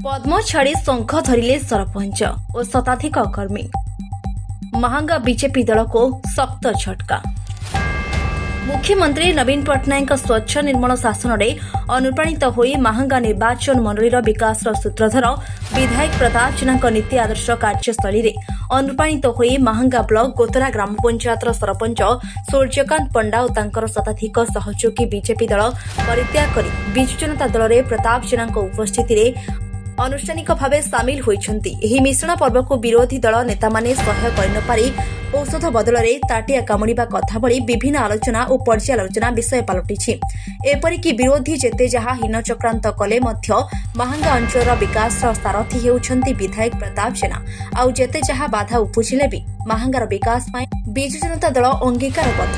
पद्म छाड़ी शंख धरिले सरपंच और शताधिक कर्मी। महांगा बीजेपी दल को सख्त झटका। मुख्यमंत्री नवीन पट्टनायक स्वच्छ निर्मल शासन में अनुप्राणित होई महांगा निर्वाचन मंडलीर विकास सूत्रधर विधायक प्रताप जेना नीति आदर्श कार्यशैली रे अनुप्राणित होई महांगा ब्लॉक गोतरा ग्राम पंचायत सरपंच सूर्यकांत पंडा और तांकर शताधिक सहयोगी बीजेपी दल परित्याग कर बिजु जनता दल में प्रताप जेना उपस्थिति रे अनुष्ठानिक भाव सामिल होइछन्ति। एही मिश्रण पर्व को विरोधी दल नेता माने सह्य करि पारि औषध बदल में ताटिया कामुड़ा कथा भली विभिन्न आलोचना और पर्यालोचना विषय पलटिछि। एपरिकी विरोधी जेते जहा हीन चक्रांत कले मध्य महांगा अंचल विकास सारथी हेउछन्ति विधायक प्रताप जेना। आउ जेते जहा बाधा उपुजिले भी महांगार विकास पाई बिजु जनता दल अंगीकारबद्ध।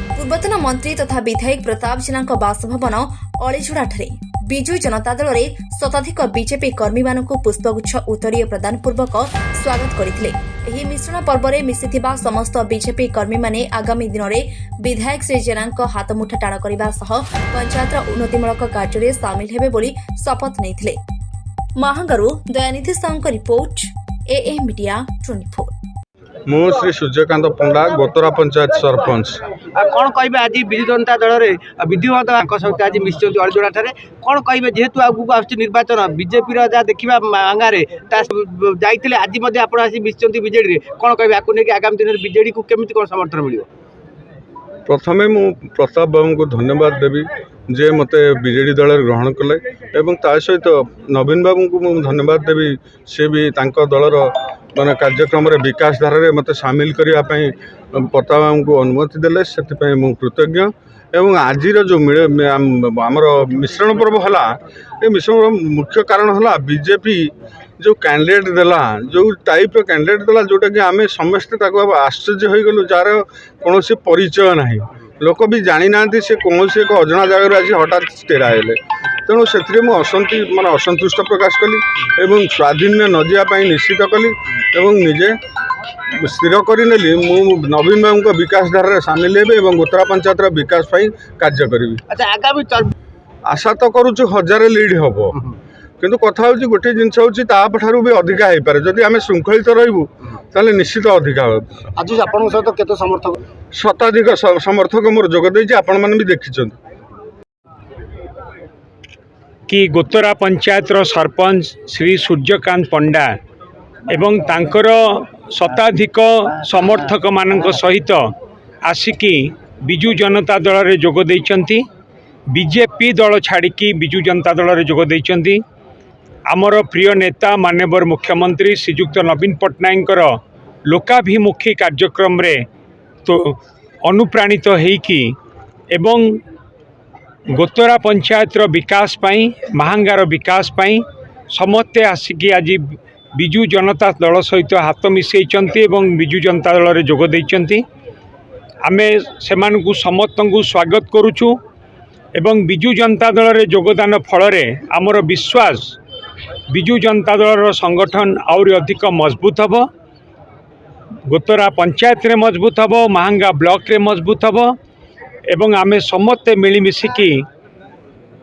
पूर्वतन मंत्री तथा विधायक प्रताप जेना बासभवन अलीझुड़ाठारे बिजु जनता दल में शताधिक बीजेपी कर्मी मानक पुष्पगुच्छ उत्तरीय प्रदान पूर्वक स्वागत करथिले। एही मिश्रण पर्व में मिसिथिबा समस्त बीजेपी कर्मी माने आगामी दिन में विधायक श्री जेना हाथमुठा टाण करने सह पंचायत उन्नतिमूलक कार्य सामिल हेबे बोली शपथ नेथिले। महांगारू दयानिधि साउंक रिपोर्ट एएम मीडिया 24। मु श्री सूर्यकांत पंडा गोतरा पंचायत सरपंच। कौन कहे आज विजु जनता दल में विधिवत सहित आज मिशन अलीजोड़ा कौन कहे जेहेतु आगे आस निर्वाचन बीजेपी जहाँ देखा मांगारे जाते आज आप मिशन बीजेडी कौन कहे आपको लेकिन आगामी दिन में बीजेडी को केमी कौन समर्थन मिल? प्रथमे मु प्रताप बाबू को धन्यवाद देवी जे मते बीजेडी दल ग्रहण कले एवं ता सहित नवीन बाबू को मु धन्यवाद देवी से भी दलर माने कार्यक्रम रे विकास धारा रे मते सामिल करने प्रताप बाबू को अनुमति देले से मु कृतज्ञ। एवं आज जो आमर मिश्रण पर्व है ये मिश्रण मुख्य कारण है बीजेपी जो कैंडिडेट देला जो टाइप कैंडिडेट देला जोटा कि आम समस्ते आश्चर्य हो गलु जार कौन परिचय ना लोक भी जानी ना से कौन एक अजना जगह आज हठात स्टेरा हेले तेणु से माने असंतुष्ट प्रकाश कली एवं स्वाधीन न जावाई निश्चित कली एवं निजे स्थिर करनेली मु नवीन बाबू को विकास धारा सामिल हेबे एवं गोतरा पंचायत विकास कार्य करी। अच्छा आगामी आशा तो करुचु 1000 लीड हम किंतु कथा हूँ गोटे जिनस हूँ भी अधिका हो पारे जदि आम श्रृंखलित रही ताले निश्चित अधिका हो। आज आपन सहित केते समर्थक शताधिक समर्थक मोर जोगदे आपण मैंने भी देखी कि गोतरा पंचायत सरपंच श्री सूर्यकांत पंडा एवं तांकर शताधिक समर्थक मानक सहित आसिकी बिजु जनता दल रे जोग देइचंती। बीजेपी दल छाड़िकी बिजु जनता दल रे जोग देइचंती। आमर प्रिय नेता माननीय मुख्यमंत्री श्रीजुक्त नवीन पट्टनायकर लोकाभिमुखी कार्यक्रम रे तो अनुप्राणित होइकी एवं गोतरा पंचायत विकास पाई महांगार विकास पाई समस्ते आसिकी आज बिजु जनता दल सहित हाथ मिसैचंती एवं बिजु जनता दल रे जोग देइचंती। आमे सेमानकु समस्त को स्वागत करुचु एवं बिजु जनता दल रे योगदान फल आमर विश्वास बिजु जनता दल संगठन आउरी अधिक मजबूत हबो। गोतरा पंचायत रे मजबूत हबो, महांगा ब्लॉक रे मजबूत हबो एवं आमे समस्ते मिलिमिशिकी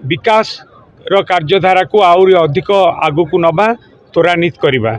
विकास रो कार्यधारा को आउरी अधिक आगु को नबा त्वरान्वित करिबा।